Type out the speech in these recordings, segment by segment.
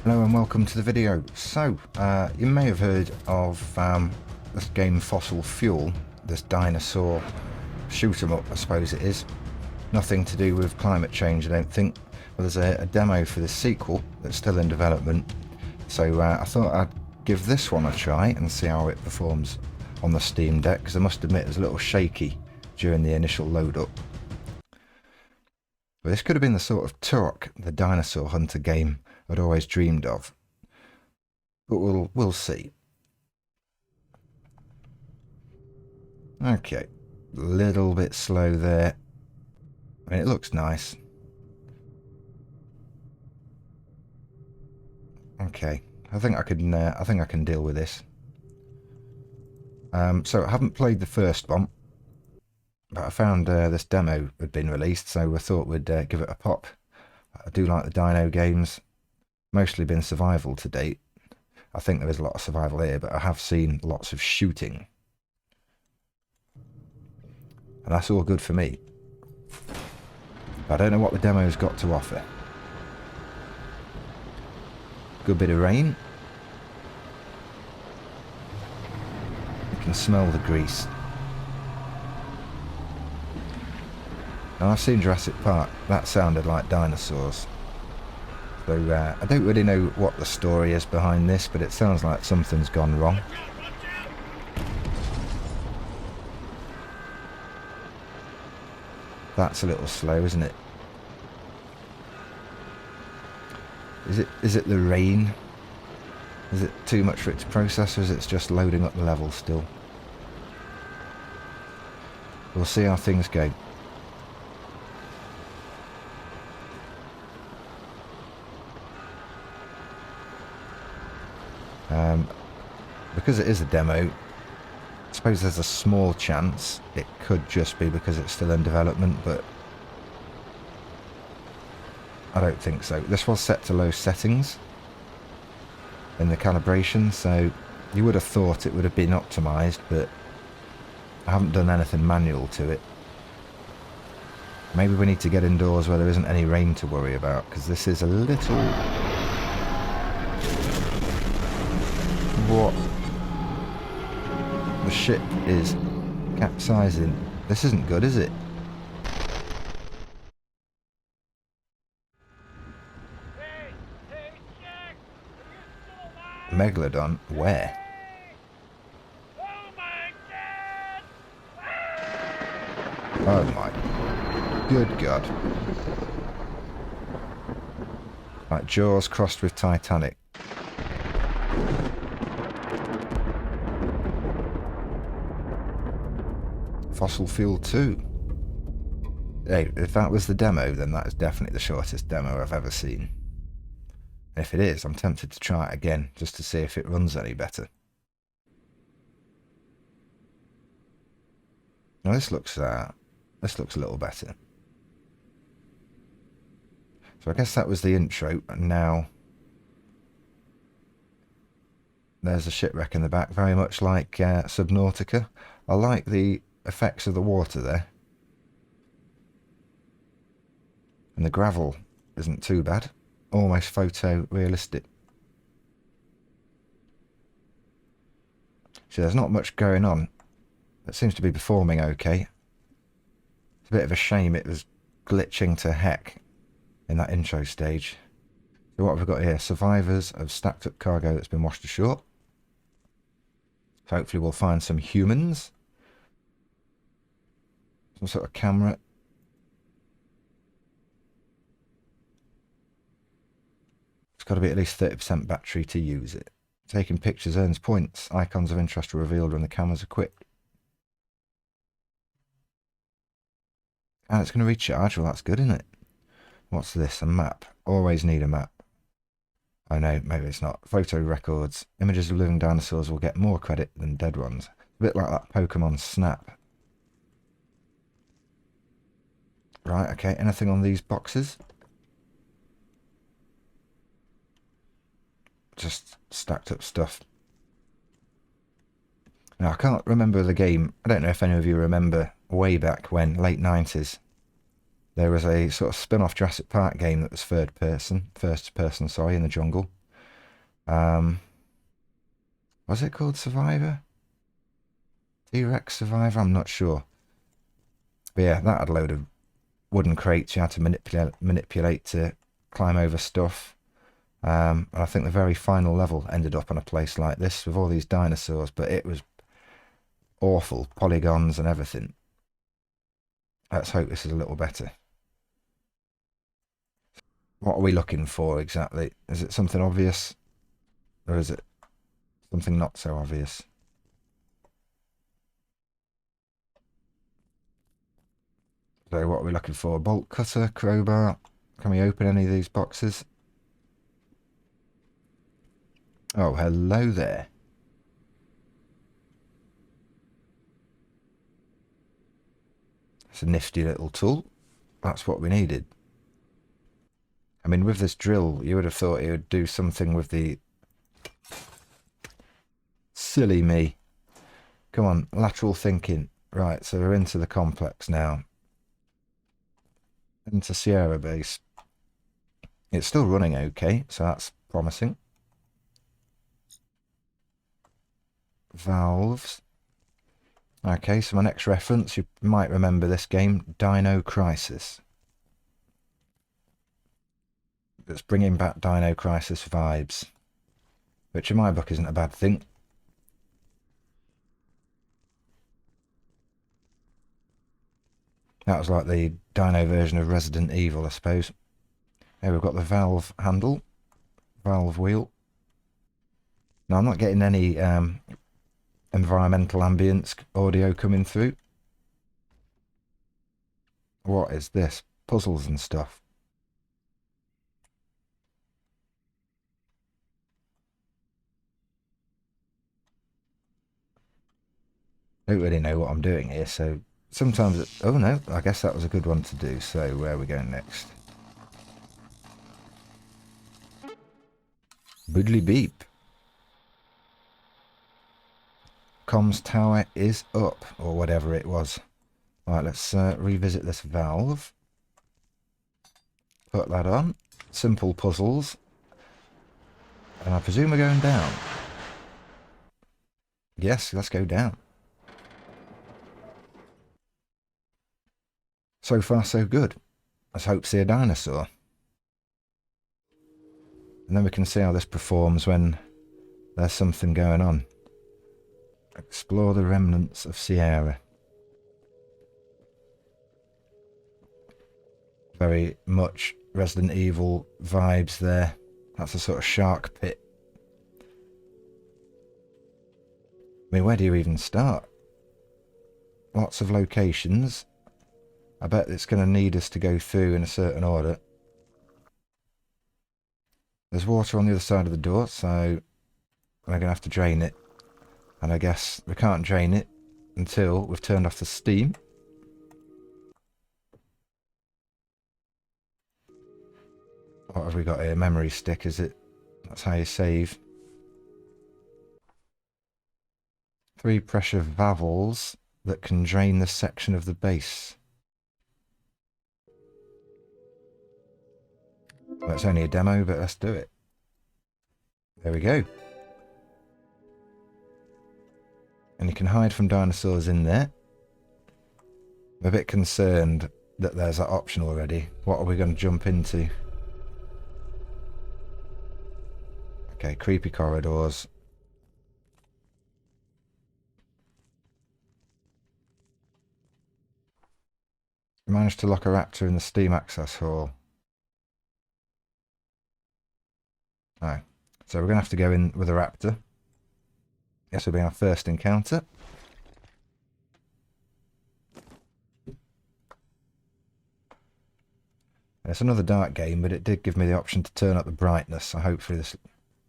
Hello and welcome to the video. So, you may have heard of this game Fossilfuel, this dinosaur shoot 'em up, I suppose it is. Nothing to do with climate change, I don't think. But there's a demo for the sequel that's still in development. So I thought I'd give this one a try and see how it performs on the Steamdeck, because I must admit it was a little shaky during the initial load up. But this could have been the sort of Turok, the dinosaur hunter game I'd always dreamed of. But we'll see. Okay, a little bit slow there. I mean, it looks nice. Okay, I think I can deal with this. So I haven't played the first one, but I found this demo had been released, so I thought we'd give it a pop. I do like the dino games. Mostly been survival to date. I think there is a lot of survival here, but I have seen lots of shooting. And that's all good for me. But I don't know what the demo's got to offer. Good bit of rain. You can smell the grease. Now I've seen Jurassic Park. That sounded like dinosaurs. So I don't really know what the story is behind this, but it sounds like something's gone wrong. That's a little slow, isn't it? Is it the rain? Is it too much for it to process, or is it just loading up the level still? We'll see how things go. Because it is a demo, I suppose there's a small chance it could just be because it's still in development, but I don't think so. This was set to low settings in the calibration, so you would have thought it would have been optimized, but I haven't done anything manual to it. Maybe we need to get indoors where there isn't any rain to worry about, because this is a little... What? The ship is capsizing. This isn't good, is it? Hey, Jack! Are you still alive? Megalodon? Where? Oh my God! Oh my... Good God. Like Jaws crossed with Titanic. Fossilfuel 2. Hey, if that was the demo, then that is definitely the shortest demo I've ever seen. And if it is, I'm tempted to try it again, just to see if it runs any better. Now this looks a little better. So I guess that was the intro, and now there's a shipwreck in the back, very much like Subnautica. I like the effects of the water there, and the gravel isn't too bad, almost photorealistic. So there's not much going on. It seems to be performing okay. It's a bit of a shame it was glitching to heck in that intro stage. So what have we got here? Survivors of stacked up cargo that's been washed ashore. So hopefully we'll find some humans. Some sort of camera. It's got to be at least 30% battery to use it. Taking pictures earns points. Icons of interest are revealed when the camera's equipped. And it's going to recharge. Well, that's good, isn't it? What's this? A map. Always need a map. Oh no, maybe it's not. Photo records. Images of living dinosaurs will get more credit than dead ones. A bit like that Pokemon Snap. Right, okay, anything on these boxes? Just stacked up stuff. Now, I can't remember the game. I don't know if any of you remember way back when, late 90s. There was a sort of spin-off Jurassic Park game that was first person, in the jungle. Um, was it called Survivor? T-Rex Survivor? I'm not sure. But yeah, that had a load of wooden crates you had to manipulate to climb over stuff. And I think the very final level ended up on a place like this with all these dinosaurs, but it was awful. Polygons and everything. Let's hope this is a little better. What are we looking for exactly? Is it something obvious? Or is it something not so obvious? So what are we looking for? Bolt cutter, crowbar? Can we open any of these boxes? Oh, hello there. It's a nifty little tool. That's what we needed. I mean, with this drill, you would have thought it would do something with the... Silly me. Come on, lateral thinking. Right, so we're into the complex now. Into Sierra Base. It's still running okay, so that's promising. Valves. Okay, so my next reference, you might remember this game, Dino Crisis. It's bringing back Dino Crisis vibes, which in my book isn't a bad thing. That was like the Dino version of Resident Evil, I suppose. Here we've got the valve handle, valve wheel. Now I'm not getting any environmental ambience audio coming through. What is this? Puzzles and stuff. I don't really know what I'm doing here, so sometimes it, oh no, I guess that was a good one to do. So where are we going next? Boodly beep. Comms tower is up, or whatever it was. Right, let's revisit this valve. Put that on. Simple puzzles. And I presume we're going down. Yes, let's go down. So far, so good. Let's hope to see a dinosaur. And then we can see how this performs when there's something going on. Explore the remnants of Sierra. Very much Resident Evil vibes there. That's a sort of shark pit. I mean, where do you even start? Lots of locations. I bet it's going to need us to go through in a certain order. There's water on the other side of the door, so we're going to have to drain it. And I guess we can't drain it until we've turned off the steam. What have we got here? Memory stick, is it? That's how you save. 3 pressure valves that can drain the section of the base. Well, it's only a demo, but let's do it. There we go. And you can hide from dinosaurs in there. I'm a bit concerned that there's that option already. What are we going to jump into? Okay, creepy corridors. We managed to lock a raptor in the steam access hall. Oh, so we're going to have to go in with a raptor. This will be our first encounter. It's another dark game, but it did give me the option to turn up the brightness, so hopefully this,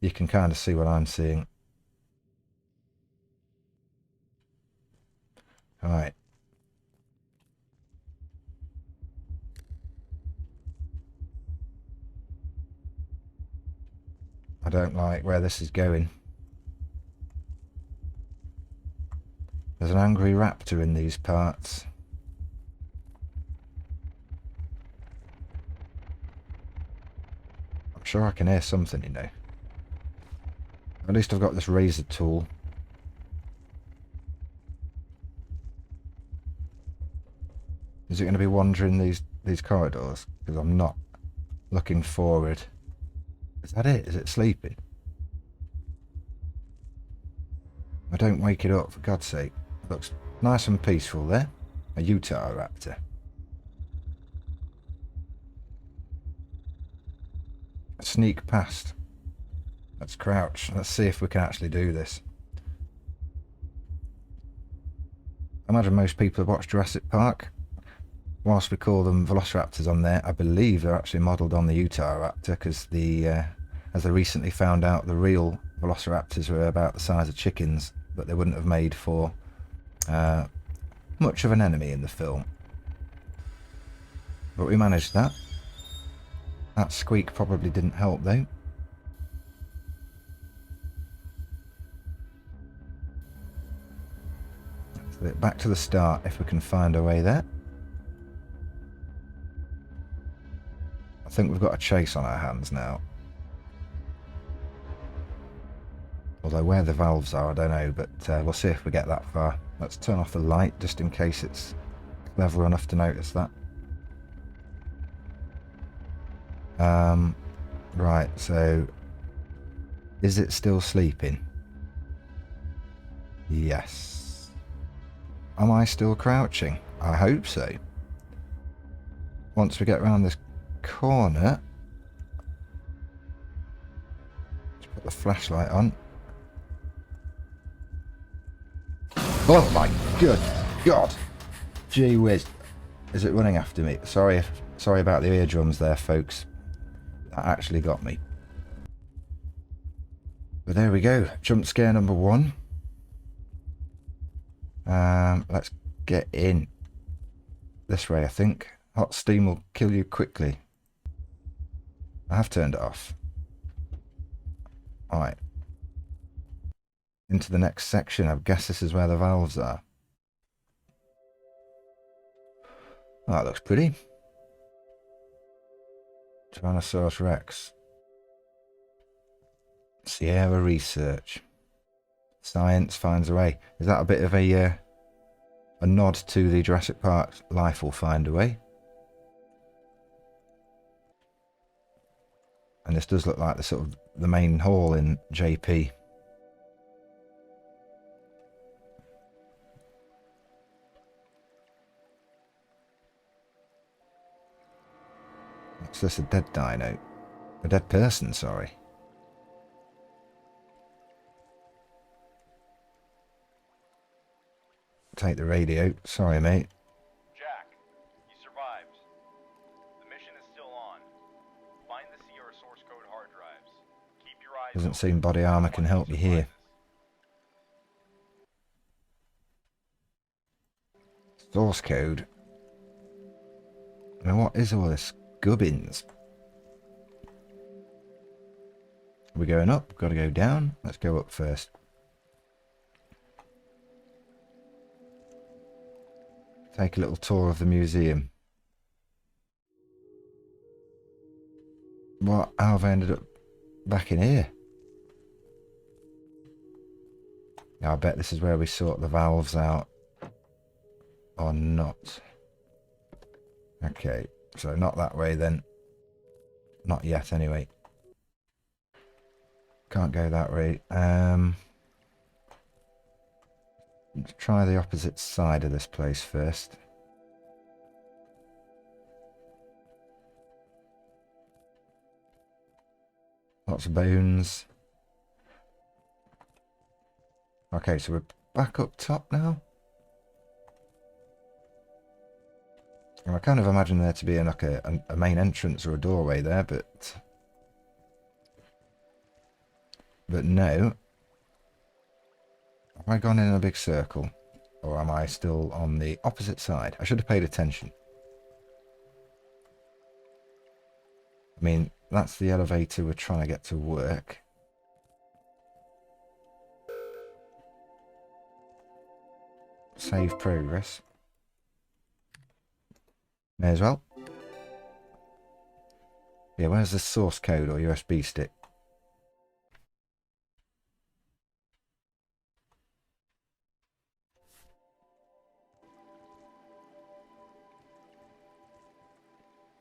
you can kind of see what I'm seeing. Alright. I don't like where this is going. There's an angry raptor in these parts. I'm sure I can hear something, you know. At least I've got this razor tool. Is it going to be wandering these corridors? Because I'm not looking forward. Is that it? Is it sleeping? I don't wake it up, for God's sake. It looks nice and peaceful there. A Utah raptor. Sneak past. Let's crouch. Let's see if we can actually do this. I imagine most people have watched Jurassic Park. Whilst we call them velociraptors on there, I believe they're actually modelled on the Utah raptor, because as they recently found out, the real velociraptors were about the size of chickens, but they wouldn't have made for much of an enemy in the film. But we managed that. That squeak probably didn't help though. So back to the start if we can find a way there. I think we've got a chase on our hands now. Although where the valves are, I don't know, but we'll see if we get that far. Let's turn off the light just in case it's clever enough to notice that. Right, so is it still sleeping? Yes. Am I still crouching? I hope so. Once we get around this corner, let's put the flashlight on. Oh my good God! Gee whiz. Is it running after me? Sorry about the eardrums there, folks. That actually got me. But there we go. Jump scare number 1. Let's get in. This way, I think. Hot steam will kill you quickly. I have turned it off. Alright. Into the next section. I guess this is where the valves are. Oh, that looks pretty. Tyrannosaurus Rex. Sierra Research. Science finds a way. Is that a bit of a nod to the Jurassic Park Life Will Find a Way? And this does look like the main hall in JP. What's this? A dead dino? A dead person, sorry. Take the radio. Sorry, mate. Jack, you survived. The mission is still on. Find the Sierra source code hard drives. Keep your eyes Doesn't open. seem body armor can help you here. Source code. Now what is all this gubbins? Are we going up? Got to go down. Let's go up first. Take a little tour of the museum. What? How have I ended up back in here? Now I bet this is where we sort the valves out. Or not. Okay, so not that way then. Not yet anyway. Can't go that way. Let's try the opposite side of this place first. Lots of bones. Okay, so we're back up top now. And I kind of imagine there to be like a main entrance or a doorway there, but no. Have I gone in a big circle? Or am I still on the opposite side? I should have paid attention. I mean, that's the elevator we're trying to get to work. Save progress. May as well. Yeah, where's the source code or USB stick?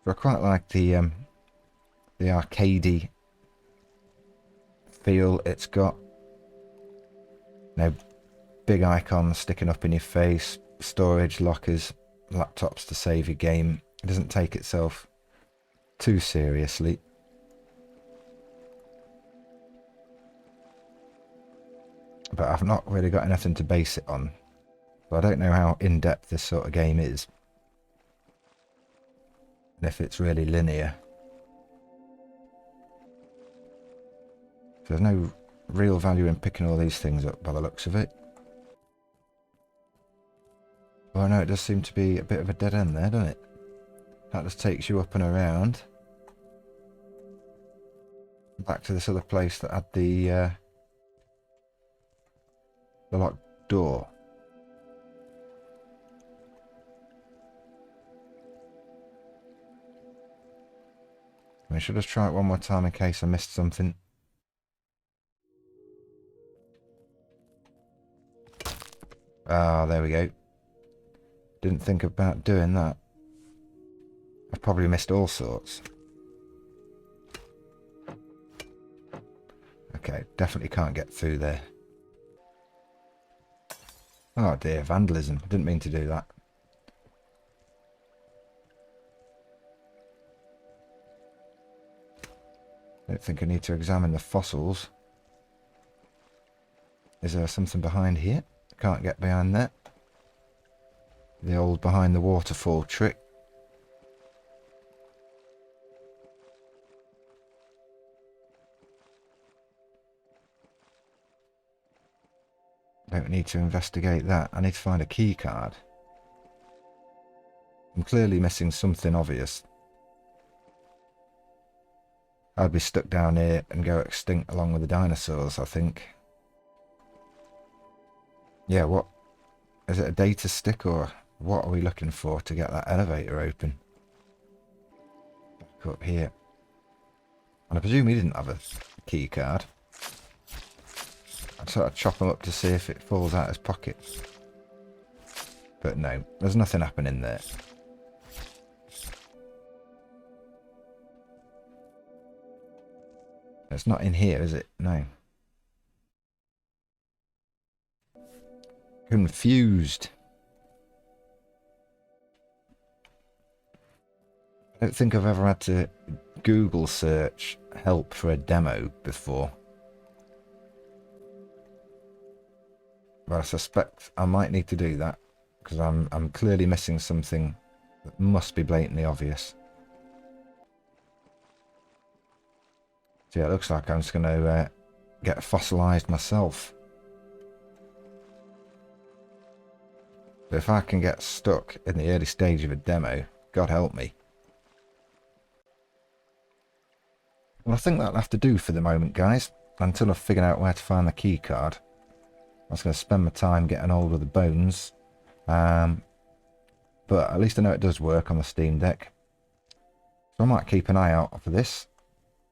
But I quite like the arcadey feel it's got. No big icons sticking up in your face, storage lockers, laptops to save your game. It doesn't take itself too seriously. But I've not really got anything to base it on. So I don't know how in-depth this sort of game is. And if it's really linear. There's no real value in picking all these things up by the looks of it. Well, no, it does seem to be a bit of a dead end there, doesn't it? That just takes you up and around. Back to this other place that had the locked door. I should just try it one more time in case I missed something. Ah, there we go. Didn't think about doing that. I've probably missed all sorts. Okay, definitely can't get through there. Oh dear, vandalism. Didn't mean to do that. Don't think I need to examine the fossils. Is there something behind here? Can't get behind that. The old behind the waterfall trick. Don't need to investigate that. I need to find a key card. I'm clearly missing something obvious. I'd be stuck down here and go extinct along with the dinosaurs, I think. Yeah, what? Is it a data stick or what are we looking for to get that elevator open? Back up here. And I presume he didn't have a key card. I'd sort of chop him up to see if it falls out his pocket. But no, there's nothing happening there. It's not in here, is it? No. Confused. I don't think I've ever had to Google search help for a demo before. But I suspect I might need to do that because I'm clearly missing something that must be blatantly obvious. So yeah, it looks like I'm just going to get fossilised myself. But if I can get stuck in the early stage of a demo, God help me. Well, I think that'll have to do for the moment, guys. Until I've figured out where to find the key card. I was going to spend my time getting hold of the bones. But at least I know it does work on the Steam Deck. So I might keep an eye out for this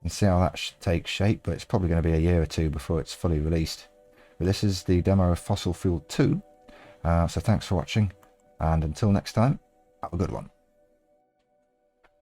and see how that takes shape. But it's probably going to be a year or two before it's fully released. But this is the demo of Fossilfuel 2. So thanks for watching. And until next time, have a good one.